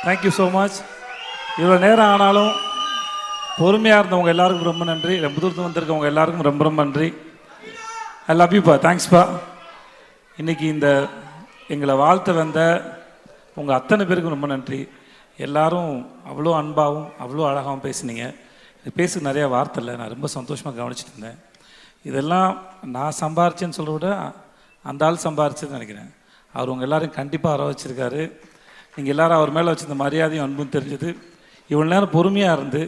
Thank you so much. இவ்வளோ நேரம் ஆனாலும் பொறுமையாக இருந்தவங்க எல்லாருக்கும் ரொம்ப நன்றி. ரொம்ப தூரத்து வந்திருக்கவங்க எல்லாருக்கும் ரொம்ப ரொம்ப நன்றி. ஐ லவ் யூப்பா. தேங்க்ஸ்ப்பா. இன்றைக்கி இந்த எங்களை வாழ்த்த வந்த உங்கள் அத்தனை பேருக்கும் ரொம்ப நன்றி. எல்லாரும் அவ்வளோ அன்பாகவும் அவ்வளோ அழகாகவும் பேசுனீங்க. பேச நிறையா வார்த்தை இல்லை, நான் ரொம்ப சந்தோஷமாக கவனிச்சுட்டு இருந்தேன். இதெல்லாம் நான் சம்பாரிச்சேன்னு சொல்கிறத விட அந்த ஆள் சம்பாரிச்சதுன்னு நினைக்கிறேன். அவர் உங்கள் எல்லோரும் கண்டிப்பாக வர வச்சுருக்காரு. நீங்கள் எல்லோரும் அவர் மேலே வச்சுருந்த மரியாதையும் அன்பும் தெரிஞ்சது. இவ்வளோ நேரம் பொறுமையாக இருந்து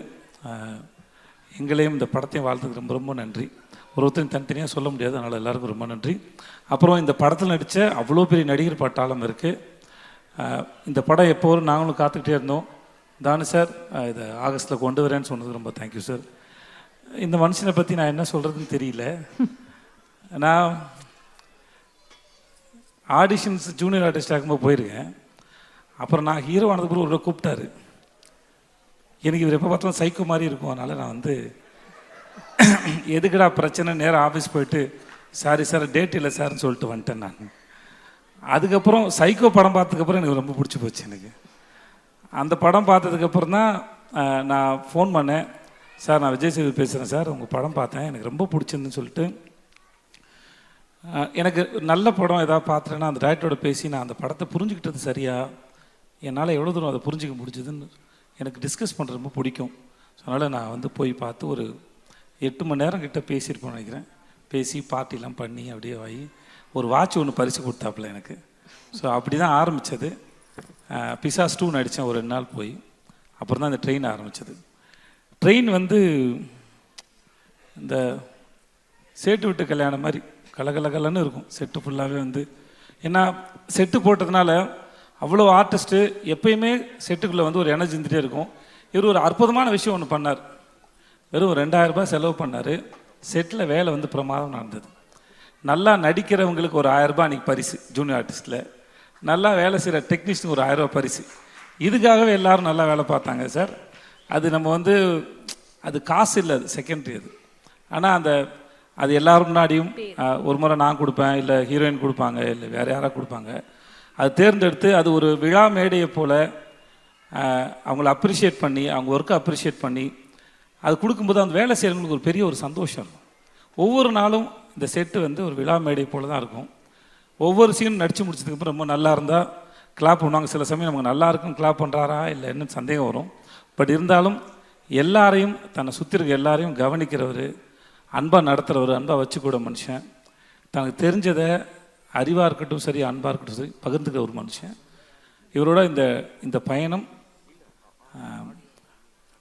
எங்களையும் இந்த படத்தையும் வாழ்த்துக்கு ரொம்ப ரொம்ப நன்றி. ஒருத்தரையும் தனித்தனியாக சொல்ல முடியாது, அதனால் எல்லாருக்கும் ரொம்ப நன்றி. அப்புறம் இந்த படத்தில் நடித்த அவ்வளோ பெரிய நடிகர் பட்டாளம் இருக்குது. இந்த படம் எப்போ வரும் நாங்களும் காத்துக்கிட்டே இருந்தோம். தானு சார் இதை ஆகஸ்ட்டில் கொண்டு வரேன்னு சொன்னது ரொம்ப தேங்க்யூ சார். இந்த மனுஷனை பற்றி நான் என்ன சொல்கிறதுன்னு தெரியல. நான் ஆடிஷன்ஸ் ஜூனியர் ஆர்டிஸ்ட் ஆகும்போது போயிருக்கேன். அப்புறம் நான் ஹீரோ ஆனதுக்கு பிறகு ஒரு கூப்பிட்டாரு. எனக்கு இவர் எப்போ பார்த்தாலும் சைக்கோ மாதிரி இருக்கும். அதனால் நான் வந்து எதுக்குடா பிரச்சனை, நேராக ஆஃபீஸ் போயிட்டு சாரி சார் டேட் இல்லை சார்ன்னு சொல்லிட்டு வந்துட்டேன் நான். அதுக்கப்புறம் சைக்கோ படம் பார்த்ததுக்கப்புறம் எனக்கு ரொம்ப பிடிச்சி போச்சு. எனக்கு அந்த படம் பார்த்ததுக்கப்புறம் தான் நான் ஃபோன் பண்ணேன். சார் நான் விஜய் சேது பேசுகிறேன் சார், உங்கள் படம் பார்த்தேன், எனக்கு ரொம்ப பிடிச்சிருந்துன்னு சொல்லிட்டு. எனக்கு நல்ல படம் ஏதாவது பார்த்துட்டேன்னா அந்த டேரக்டரோட பேசி நான் அந்த படத்தை புரிஞ்சுக்கிட்டது சரியா, என்னால் எவ்வளோ தூரம் அதை புரிஞ்சிக்க முடிஞ்சதுன்னு எனக்கு டிஸ்கஸ் பண்ணுறது ரொம்ப பிடிக்கும். ஸோ அதனால் நான் வந்து போய் பார்த்து ஒரு 8 மணி நேரம் கிட்டே பேசியிருப்போம்னு நினைக்கிறேன். பேசி பார்ட்டிலாம் பண்ணி அப்படியே ஆகி ஒரு வாட்ச் ஒன்று பரிசு கொடுத்தாப்புல எனக்கு. ஸோ அப்படி தான் ஆரம்பித்தது. பிசாஸ் 2 நடித்தேன் ஒரு 2 நாள் போய். அப்புறம் தான் இந்த ட்ரெயின் ஆரம்பித்தது. ட்ரெயின் வந்து இந்த சேட்டு விட்டு கல்யாணம் மாதிரி கலகலகலன்னு இருக்கும். செட்டு ஃபுல்லாகவே வந்து ஏன்னா செட்டு போட்டதுனால அவ்வளோ ஆர்டிஸ்ட்டு எப்பயுமே செட்டுக்குள்ளே வந்து ஒரு எனர்ஜி இருந்துகிட்டே இருக்கும். இவர் ஒரு அற்புதமான விஷயம் ஒன்று பண்ணார். வெறும் 2000 ரூபாய் செலவு பண்ணார். செட்டில் வேலை வந்து பிரமாதம் நடந்தது. நல்லா நடிக்கிறவங்களுக்கு ஒரு 1000 ரூபாய் அன்றைக்கி பரிசு ஜூனியர் ஆர்டிஸ்ட்டில். நல்லா வேலை செய்கிற டெக்னீஷியனுக்கு ஒரு 1000 ரூபாய் பரிசு. இதுக்காகவே எல்லோரும் நல்லா வேலை பார்த்தாங்க சார். அது நம்ம வந்து அது காசு இல்லை, அது செகண்டரி அது. ஆனால் அது எல்லோரும் முன்னாடியும் ஒரு முறை நான் கொடுப்பேன், இல்லை ஹீரோயின் கொடுப்பாங்க, இல்லை வேறு யாராவது கொடுப்பாங்க. அது தேர்ந்தெடுத்து அது ஒரு விழா மேடையை போல் அவங்கள அப்ரிஷியேட் பண்ணி, அவங்க ஒர்க்கை அப்ரிஷியேட் பண்ணி அது கொடுக்கும்போது அந்த வேலை செய்கிறவங்களுக்கு ஒரு பெரிய ஒரு சந்தோஷம் இருக்கும். ஒவ்வொரு நாளும் இந்த செட்டு வந்து ஒரு விழா மேடை போல் தான் இருக்கும். ஒவ்வொரு சீனும் நடித்து முடிச்சதுக்கப்புறம் ரொம்ப நல்லா இருந்தால் கிளாப் பண்ணுவாங்க. சில சமயம் நமக்கு நல்லா இருக்கும் கிளாப் பண்ணுறாரா இல்லை என்ன சந்தேகம் வரும். பட் இருந்தாலும் எல்லாரையும் தன்னை சுற்றி இருக்க எல்லாரையும் கவனிக்கிறவர், அன்பாக நடத்துகிறவர், அன்பாக வச்சுக்கூட மனுஷன், தனக்கு தெரிஞ்சதை அறிவாக இருக்கட்டும் சரி அன்பாக இருக்கட்டும் சரி பகிர்ந்துக்கிற ஒரு மனுஷன். இவரோட இந்த பயணம்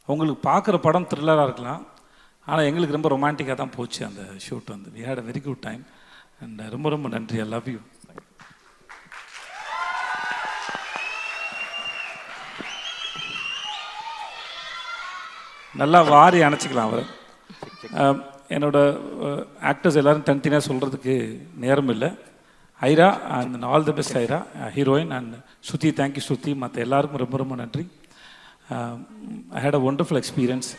உங்களுக்கு பார்க்குற படம் த்ரில்லராக இருக்கலாம், ஆனால் எங்களுக்கு ரொம்ப ரொமான்டிக்காக தான் போச்சு அந்த ஷூட் வந்து. We had a very good time and ரொம்ப ரொம்ப நன்றி. I love you. நல்லா வாரி அணைச்சிக்கலாம் அவர். என்னோடய ஆக்டர்ஸ் எல்லோரும் தனித்தனியாக சொல்கிறதுக்கு நேரம் இல்லை. Aira and all the best Aira, heroine and Shruti. Thank you Shruti. மற்ற எல்லாருக்கும் ரொம்ப ரொம்ப நன்றி. I had a wonderful experience.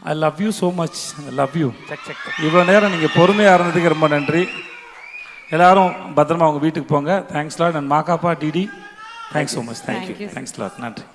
I love you so much. I love you. இவ்வளோ நேரம் நீங்கள் பொறுமையாக இருந்ததுக்கு ரொம்ப நன்றி. எல்லோரும் பத்திரமா அவங்க வீட்டுக்கு போங்க. Thanks lot. அண்ட் மாக்காப்பா DD thanks so much. Thank you. Thanks lot. நன்றி.